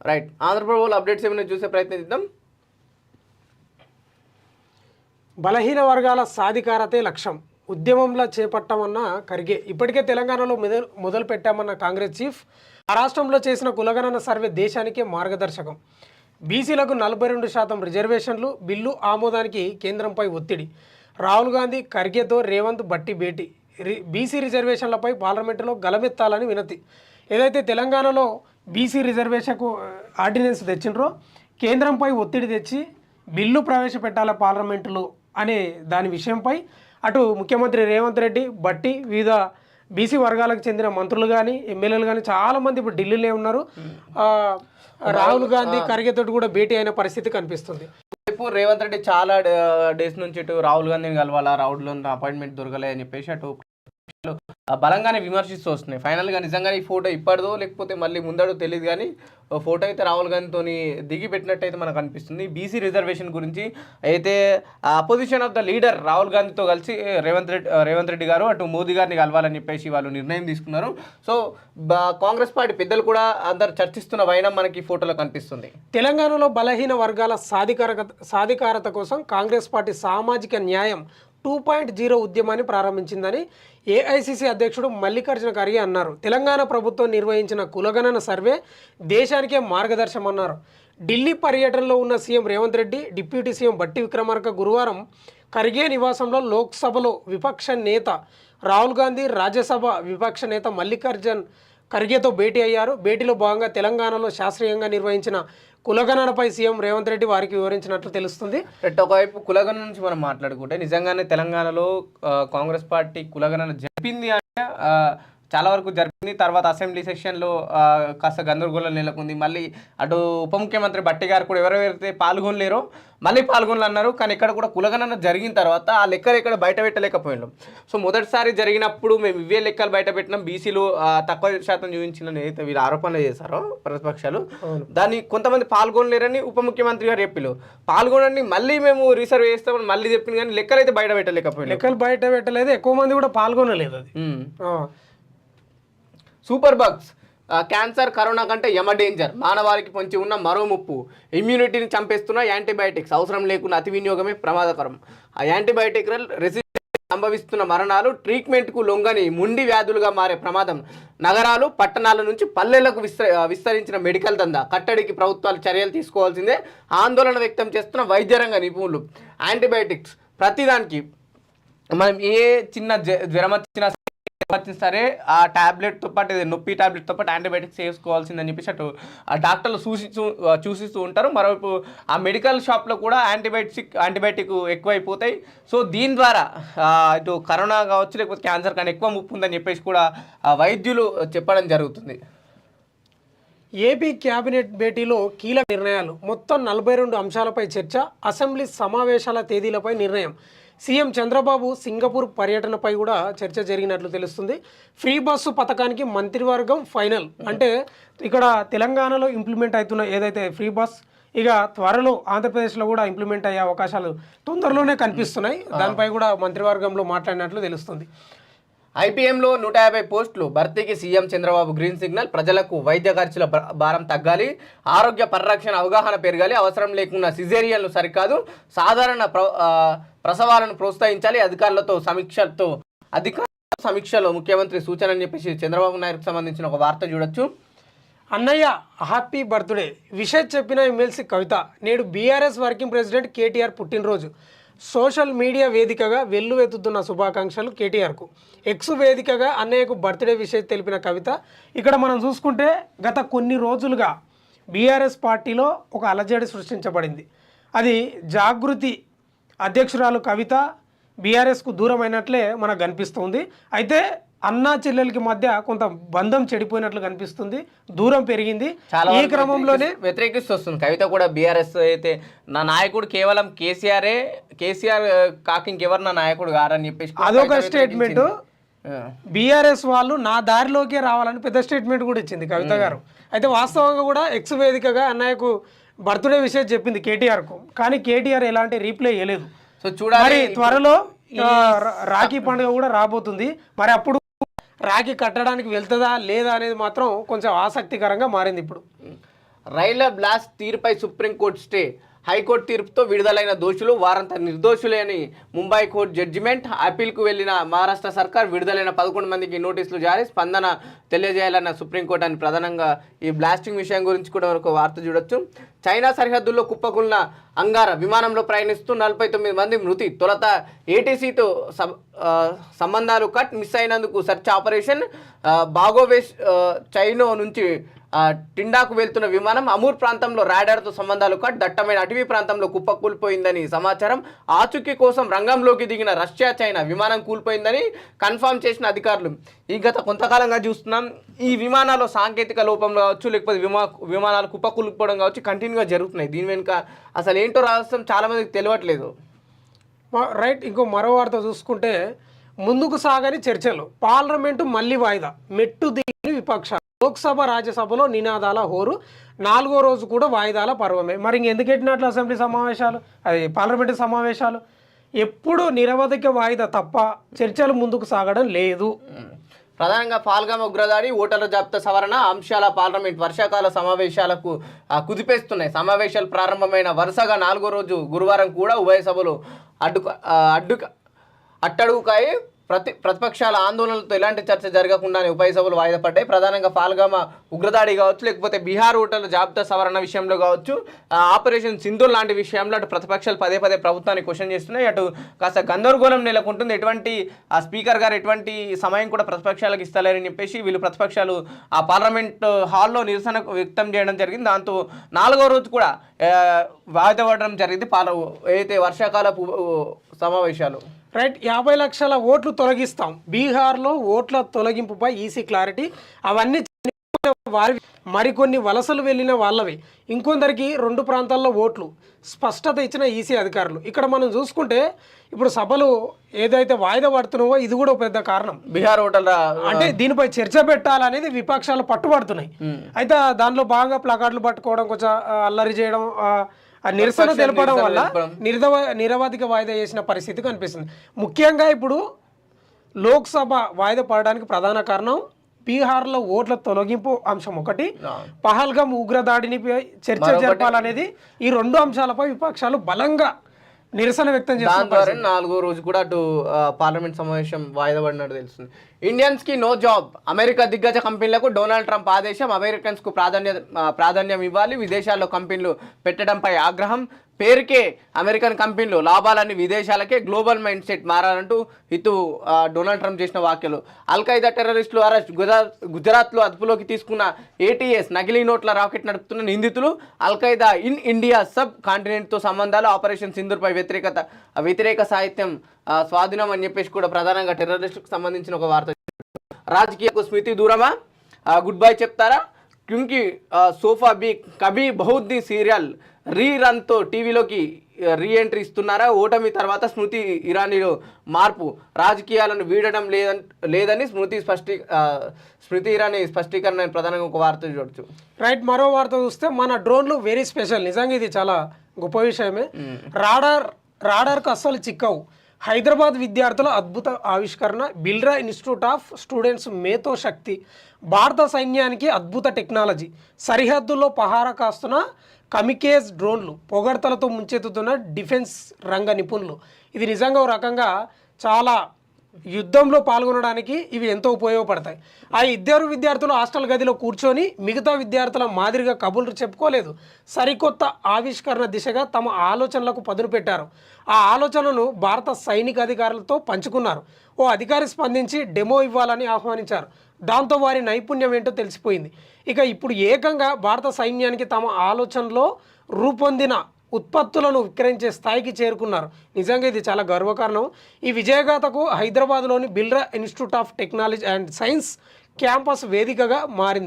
Right. ఆంధ్రప్రభలో updates ఏమైనా చూసే ప్రయత్నం చేద్దాం. బలహీన వర్గాల సాధికారతే లక్ష్యం ఉద్యమంలో చేపట్టామన్న ఖర్గే. ఇప్పటికే తెలంగాణలో మొదలు పెట్టామన్న కాంగ్రెస్ చీఫ్. ఆ రాష్ట్రంలో చేసిన కులగణన సర్వే దేశానికే మార్గదర్శకం. బీసీలకు 42% రిజర్వేషన్లు, బిల్లు ఆమోదానికి కేంద్రంపై ఒత్తిడి. రాహుల్ గాంధీ ఖర్గేతో రేవంత్ బట్టి భేటీ. బీసీ రిజర్వేషన్లపై పార్లమెంటులో గలమెత్తాలని వినతి. ఏదైతే తెలంగాణలో బీసీ రిజర్వేషన్కు ఆర్డినెన్స్ తెచ్చిండ్రో కేంద్రంపై ఒత్తిడి తెచ్చి బిల్లు ప్రవేశపెట్టాల పార్లమెంటులో అనే దాని విషయంపై అటు ముఖ్యమంత్రి రేవంత్ రెడ్డి, బట్టి, వివిధ బీసీ వర్గాలకు చెందిన మంత్రులు కానీ ఎమ్మెల్యేలు కానీ చాలామంది ఇప్పుడు ఢిల్లీలో ఉన్నారు. రాహుల్ గాంధీ ఖర్గేతో కూడా భేటీ అయిన పరిస్థితి కనిపిస్తుంది. రేపు రేవంత్ రెడ్డి చాలా డేస్ నుంచి ఇటు రాహుల్ గాంధీని కలవాలా, రాహుల్ గాంధీ అపాయింట్మెంట్ దొరకలే అని చెప్పేసి అటు బలంగానే విమర్శిస్తూ వస్తున్నాయి. ఫైనల్గా నిజంగానే ఈ ఫోటో ఇప్పటిదో లేకపోతే మళ్ళీ ముందడో తెలియదు, కానీ ఫోటో అయితే రాహుల్ గాంధీతో దిగి పెట్టినట్టయితే మనకు అనిపిస్తుంది. బీసీ రిజర్వేషన్ గురించి అయితే opposition of the leader Rahul గాంధీతో కలిసి రేవంత్ రెడ్డి గారు అటు మోదీ గారిని కలవాలని చెప్పేసి వాళ్ళు నిర్ణయం తీసుకున్నారు. సో కాంగ్రెస్ పార్టీ పెద్దలు కూడా అందరు చర్చిస్తున్న వైనం మనకి ఫోటోలో కనిపిస్తుంది. తెలంగాణలో బలహీన వర్గాల సాధికారత కోసం కాంగ్రెస్ పార్టీ సామాజిక న్యాయం 2.0 ఉద్యమాన్ని ప్రారంభించిందని ఏఐసిసి అధ్యక్షుడు మల్లికార్జున ఖర్గే అన్నారు. తెలంగాణ ప్రభుత్వం నిర్వహించిన కులగణన సర్వే దేశానికే మార్గదర్శకమన్నారు. ఢిల్లీ పర్యటనలో ఉన్న CM Revanth Reddy, deputy CM బట్టి విక్రమార్క గురువారం ఖర్గే నివాసంలో లోక్సభలో విపక్ష నేత రాహుల్ గాంధీ, రాజ్యసభ విపక్ష నేత మల్లికార్జున్ ఖర్గేతో భేటీ అయ్యారు. భేటీలో భాగంగా తెలంగాణలో శాస్త్రీయంగా నిర్వహించిన కులగణనపై సీఎం రేవంత్ రెడ్డి వారికి వివరించినట్లు తెలుస్తుంది. ఒకవైపు కులగణన నుంచి మనం మాట్లాడుకుంటే నిజంగానే తెలంగాణలో కాంగ్రెస్ పార్టీ కులగణన జరిపింది అంటే చాలా వరకు జరిపింది. తర్వాత అసెంబ్లీ సెషన్లో కాస్త గందరగోళం నెలకొంది. మళ్ళీ అటు ఉప ముఖ్యమంత్రి బట్టి గారు కూడా ఎవరెవరైతే పాల్గొనలేరో మళ్ళీ పాల్గొనాలన్నారు. కానీ ఇక్కడ కూడా కులగణన జరిగిన తర్వాత ఆ లెక్కలు ఇక్కడ బయట పెట్టలేకపోయినాం. సో మొదటిసారి జరిగినప్పుడు మేము ఇవే లెక్కలు బయట పెట్టినాం, బీసీలు తక్కువ శాతం చూపించిన ఏదైతే వీళ్ళు ఆరోపణలు చేశారో ప్రతిపక్షాలు, దాన్ని కొంతమంది పాల్గొనలేరని ఉప ముఖ్యమంత్రి గారు చెప్పిలు. పాల్గొనండి మళ్ళీ మేము రీసర్వ్ చేస్తామని మళ్ళీ చెప్పింది, కానీ లెక్కలు అయితే బయట పెట్టలేకపోయినాం. లెక్కలు బయట పెట్టలేదు, ఎక్కువ మంది కూడా పాల్గొనలేదు. అది సూపర్ బగ్స్ క్యాన్సర్, కరోనా కంటే యమ డేంజర్, మానవాళికి పొంచి ఉన్న మరో ముప్పు, ఇమ్యూనిటీని చంపేస్తున్న యాంటీబయాటిక్స్, అవసరం లేకుండా అతి వినియోగమే ప్రమాదకరం. ఆ యాంటీబయాటిక్ రెసిస్టెన్స్ సంభవిస్తున్న మరణాలు, ట్రీట్మెంట్కు లొంగని ముండి వ్యాధులుగా మారే ప్రమాదం, నగరాలు పట్టణాల నుంచి పల్లెలకు విస్తరించిన మెడికల్ దందా, కట్టడికి ప్రభుత్వాలు చర్యలు తీసుకోవాల్సిందే ఆందోళన వ్యక్తం చేస్తున్న వైద్య రంగ నిపుణులు. యాంటీబయాటిక్స్ ప్రతిదానికి మనం ఏ చిన్న జ్వరం వచ్చినా సరే ఆ టాబ్లెట్తో పాటు నొప్పి టాబ్లెట్తో పాటు యాంటీబయాటిక్స్ వేసుకోవాల్సిందని చెప్పేసి అటు ఆ డాక్టర్లు చూసిస్తూ ఉంటారు. మరోవైపు ఆ మెడికల్ షాప్లో కూడా యాంటీబయాటిక్ ఎక్కువైపోతాయి. సో దీని ద్వారా ఇటు కరోనా కావచ్చు లేకపోతే క్యాన్సర్ కానీ ఎక్కువ ముప్పు ఉందని చెప్పేసి కూడా వైద్యులు చెప్పడం జరుగుతుంది. ఏపీ క్యాబినెట్ భేటీలో కీలక నిర్ణయాలు, మొత్తం 42 అంశాలపై చర్చ, అసెంబ్లీ సమావేశాల తేదీలపై నిర్ణయం. సీఎం చంద్రబాబు సింగపూర్ పర్యటనపై కూడా చర్చ జరిగినట్లు తెలుస్తుంది. ఫ్రీ బస్సు పథకానికి మంత్రివర్గం ఫైనల్. అంటే ఇక్కడ తెలంగాణలో ఇంప్లిమెంట్ అవుతున్న ఏదైతే ఫ్రీ బస్ ఇక త్వరలో ఆంధ్రప్రదేశ్లో కూడా ఇంప్లిమెంట్ అయ్యే అవకాశాలు తొందరలోనే కనిపిస్తున్నాయి. దానిపై కూడా మంత్రివర్గంలో మాట్లాడినట్లు తెలుస్తుంది. ఐపీఎంలో 150 పోస్టులు భర్తీకి సీఎం చంద్రబాబు గ్రీన్ సిగ్నల్. ప్రజలకు వైద్య ఖర్చుల భారం తగ్గాలి, ఆరోగ్య పరిరక్షణ అవగాహన పెరగాలి, అవసరం లేకుండా సిజేరియన్లు సరికాదు, సాధారణ ప్రసవాలను ప్రోత్సహించాలి, అధికారులతో సమీక్షలో ముఖ్యమంత్రి సూచన అని చెప్పేసి చంద్రబాబు నాయుడుకు సంబంధించిన ఒక వార్త చూడొచ్చు. అన్నయ్య హ్యాపీ బర్త్డే విషయం చెప్పిన ఎమ్మెల్సీ కవిత. నేడు బీఆర్ఎస్ వర్కింగ్ ప్రెసిడెంట్ కేటీఆర్ పుట్టినరోజు. సోషల్ మీడియా వేదికగా వెల్లువెత్తుతున్న శుభాకాంక్షలు కేటీఆర్కు. ఎక్స్ వేదికగా అన్నయ్యకు బర్త్డే విషయం తెలిపిన కవిత. ఇక్కడ మనం చూసుకుంటే గత కొన్ని రోజులుగా బీఆర్ఎస్ పార్టీలో ఒక అలజడి సృష్టించబడింది. అది జాగృతి అధ్యక్షురాలు కవిత బీఆర్ఎస్కు దూరం అయినట్లే మనకు కనిపిస్తుంది. అయితే అన్నా చెల్లెలకి మధ్య కొంత బంధం చెడిపోయినట్లు కనిపిస్తుంది, దూరం పెరిగింది. ఈ క్రమంలోనే వ్యతిరేకిస్తూ వస్తుంది కవిత కూడా. బీఆర్ఎస్ అయితే నా నాయకుడు కేవలం కేసీఆర్ కాకి ఇంకెవరు నా నాయకుడు గారని చెప్పేసి అదొక స్టేట్మెంట్. బీఆర్ఎస్ వాళ్ళు నా దారిలోకే రావాలని పెద్ద స్టేట్మెంట్ కూడా ఇచ్చింది కవిత గారు. అయితే వాస్తవంగా కూడా ఎక్స్ వేదికగా అన్నయ్యకు బర్త్డే విషయం చెప్పింది కేటీఆర్కు, కానీ కేటీఆర్ ఎలాంటి రీప్లై ఇవ్వలేదు. సో చూడాలి, త్వరలో రాఖీ పండుగ కూడా రాబోతుంది. మరి అప్పుడు రాఖీ కట్టడానికి వెళ్తుందా లేదా అనేది మాత్రం కొంచెం ఆసక్తికరంగా మారింది ఇప్పుడు. రైళ్ల బ్లాస్ట్ తీరుపై సుప్రీంకోర్టు స్టే, హైకోర్టు తీర్పుతో విడుదలైన దోషులు వారంతా నిర్దోషులే అని ముంబై కోర్టు జడ్జిమెంట్. అప్పీల్కు వెళ్లిన మహారాష్ట్ర సర్కార్ విడుదలైన 11 మందికి నోటీసులు జారీ, స్పందన తెలియజేయాలన్న సుప్రీంకోర్టు అని ప్రధానంగా ఈ బ్లాస్టింగ్ విషయం గురించి కూడా ఒక వార్త చూడొచ్చు. చైనా సరిహద్దుల్లో కుప్పకూలిన అంగార విమానంలో ప్రయాణిస్తూ 49 మంది మృతి, తొలుత ఏటీసీతో సంబంధాలు కట్, మిస్ అయినందుకు సెర్చ్ ఆపరేషన్. బాగోవేష్ చైనా నుంచి టిండాకు వెళ్తున్న విమానం అమూర్ ప్రాంతంలో రాడార్తో సంబంధాలు కట్, దట్టమైన అటవీ ప్రాంతంలో కుప్ప కూలిపోయిందని సమాచారం. ఆచూకీ కోసం రంగంలోకి దిగిన రష్యా చైనా విమానం కూలిపోయిందని కన్ఫర్మ్ చేసిన అధికారులు. ఈ గత కొంతకాలంగా చూస్తున్నాం ఈ విమానాల్లో సాంకేతిక లోపంలో కావచ్చు, లేకపోతే విమానాలు కుప్ప కూలిపోవడం కావచ్చు కంటిన్యూగా జరుగుతున్నాయి. దీని వెనుక అసలు ఏంటో రహస్యం చాలామందికి తెలియట్లేదు. రైట్. ఇంకో మరో వార్త చూసుకుంటే ముందుకు సాగని చర్చలు, పార్లమెంటు మళ్ళీ వాయిదా, మెట్టు దిగిన విపక్షాలు. లోక్సభ రాజ్యసభలో నినాదాల హోరు, 4వ రోజు కూడా వాయిదాల పర్వమే. మరి ఇంకెందుకు పెట్టినట్లు అసెంబ్లీ సమావేశాలు, అది పార్లమెంటు సమావేశాలు? ఎప్పుడు నిరవధిక వాయిదా తప్ప చర్చలు ముందుకు సాగడం లేదు. ప్రధానంగా పాల్గామ ఉగ్రదాడి, ఓటర్ల జాబితా సవరణ అంశాల పార్లమెంట్ వర్షాకాల సమావేశాలకు కుదిపేస్తున్నాయి. సమావేశాలు ప్రారంభమైన వరుసగా 4వ రోజు గురువారం కూడా ఉభయ సభలు అట్టడుగుకాయి. ప్రతిపక్షాల ఆందోళనలతో ఎలాంటి చర్చ జరగకుండానే ఉభయ సభలు వాయిదా పడ్డాయి. ప్రధానంగా పాల్గామ ఉగ్రదాడి కావచ్చు, లేకపోతే బీహార్ ఓటర్ల జాబితా సవరణ విషయంలో కావచ్చు, ఆపరేషన్ సింధూర్ లాంటి విషయంలో అటు ప్రతిపక్షాలు పదే ప్రభుత్వాన్ని క్వశ్చన్ చేస్తున్నాయి. అటు కాస్త గందరగోళం నెలకొంటుంది. ఎటువంటి స్పీకర్ గారు ఎటువంటి సమయం కూడా ప్రతిపక్షాలకు ఇస్తలేరని చెప్పేసి వీళ్ళు ప్రతిపక్షాలు ఆ పార్లమెంట్ హాల్లో నిరసన వ్యక్తం చేయడం జరిగింది. దాంతో 4వ రోజు కూడా వాయిదా పడడం జరిగింది ఏదైతే వర్షాకాలపు సమావేశాలు. రైట్. 50 లక్షల ఓట్లు తొలగిస్తాం, బీహార్లో ఓట్ల తొలగింపుపై ఈసీ క్లారిటీ. అవన్నీ వారి మరికొన్ని వలసలు వెళ్ళిన వాళ్ళవి, ఇంకొందరికి 2 ప్రాంతాల్లో ఓట్లు, స్పష్టత ఇచ్చిన ఈసీ అధికారులు. ఇక్కడ మనం చూసుకుంటే ఇప్పుడు సభలు ఏదైతే వాయిదా పడుతున్నావో ఇది కూడా ఒక పెద్ద కారణం. బీహార్ ఓటర్ల అంటే దీనిపై చర్చ పెట్టాలనేది విపక్షాలు పట్టుబడుతున్నాయి. అయితే దానిలో బాగా ప్లకార్డులు పట్టుకోవడం, కొంచెం అల్లరి చేయడం, నిరసన తెలపడం వల్ల నిరవధిక వాయిదా చేసిన పరిస్థితి కనిపిస్తుంది. ముఖ్యంగా ఇప్పుడు లోక్సభ వాయిదా పడడానికి ప్రధాన కారణం బీహార్లో ఓట్ల తొలగింపు అంశం ఒకటి, పహల్గామ్ ఉగ్రదాడిని చర్చ జరపాలనేది. ఈ 2 అంశాలపై విపక్షాలు బలంగా నిరసన వ్యక్తం చేస్తున్నారు. 4వ రోజు కూడా అటు పార్లమెంట్ సమావేశం వాయిదా పడినట్టు తెలుస్తుంది. ఇండియన్స్కి నో జాబ్, అమెరికా దిగ్గజ కంపెనీలకు డొనాల్డ్ ట్రంప్ ఆదేశం. అమెరికన్స్కు ప్రాధాన్యం ఇవ్వాలి, విదేశాల్లో కంపెనీలు పెట్టడంపై ఆగ్రహం. పేరుకే అమెరికన్ కంపెనీలు, లాభాలన్నీ విదేశాలకే, గ్లోబల్ మైండ్ సెట్ మారాలంటూ ఇటు డొనాల్డ్ ట్రంప్ చేసిన వ్యాఖ్యలు. అల్ఖైదా టెర్రరిస్టులు అరెస్ట్, గుజరాత్లో అదుపులోకి తీసుకున్న ఏటీఎస్ నకిలీ నోట్ల రాకెట్ నడుపుతున్న నిందితులు. అల్ఖైదా ఇన్ ఇండియా సబ్ కాంటినెంట్తో సంబంధాలు, ఆపరేషన్ సింధూర్పై వ్యతిరేక సాహిత్యం స్వాధీనం అని చెప్పేసి కూడా ప్రధానంగా టెర్రరిస్టుకు సంబంధించిన ఒక వార్త. రాజకీయకు స్మృతి దూరమా, గుడ్ బై చెప్తారా? క్యూంకి సోఫా బీ కభీ బహుద్దీ సీరియల్ రీరన్తో టీవీలోకి రీఎంట్రీ ఇస్తున్నారా? ఓటమి తర్వాత స్మృతి ఇరానీలో మార్పు, రాజకీయాలను వీడడం లేదని స్మృతి ఇరానీ స్పష్టీకరణ ప్రధానంగా ఒక వార్త చూడొచ్చు. రైట్. మరో వార్త చూస్తే మన డ్రోన్లు వెరీ స్పెషల్. నిజంగా ఇది చాలా గొప్ప విషయమే. రాడార్కు అస్సలు చిక్కవు. హైదరాబాద్ విద్యార్థుల అద్భుత ఆవిష్కరణ, బిల్రా ఇన్స్టిట్యూట్ ఆఫ్ స్టూడెంట్స్ మేతో శక్తి. భారత సైన్యానికి అద్భుత టెక్నాలజీ, సరిహద్దుల్లో పహారా కాస్తున్న కమికేజ్ డ్రోన్లు, పొగడ్తలతో ముంచెత్తుతున్న డిఫెన్స్ రంగ నిపుణులు. ఇది నిజంగా ఒక రకంగా చాలా యుద్ధంలో పాల్గొనడానికి ఇవి ఎంతో ఉపయోగపడతాయి. ఆ 2 విద్యార్థులు హాస్టల్ గదిలో కూర్చొని మిగతా విద్యార్థుల మాదిరిగా కబుర్లు చెప్పుకోలేదు. సరికొత్త ఆవిష్కరణ దిశగా తమ ఆలోచనలకు పదును పెట్టారు. ఆ ఆలోచనను భారత సైనిక అధికారులతో పంచుకున్నారు. ఓ అధికారి స్పందించి డెమో ఇవ్వాలని ఆహ్వానించారు. దాంతో వారి నైపుణ్యం ఏంటో తెలిసిపోయింది. ఇక ఇప్పుడు ఏకంగా భారత సైన్యానికి తమ ఆలోచనలో రూపొందిన ఉత్పత్తులను విక్రయించే స్థాయికి చేరుకున్నారు. నిజంగా ఇది చాలా గర్వకారణం. ఈ విజయగాథకు హైదరాబాద్లోని Birla institute of technology and science campus వేదికగా మారింది.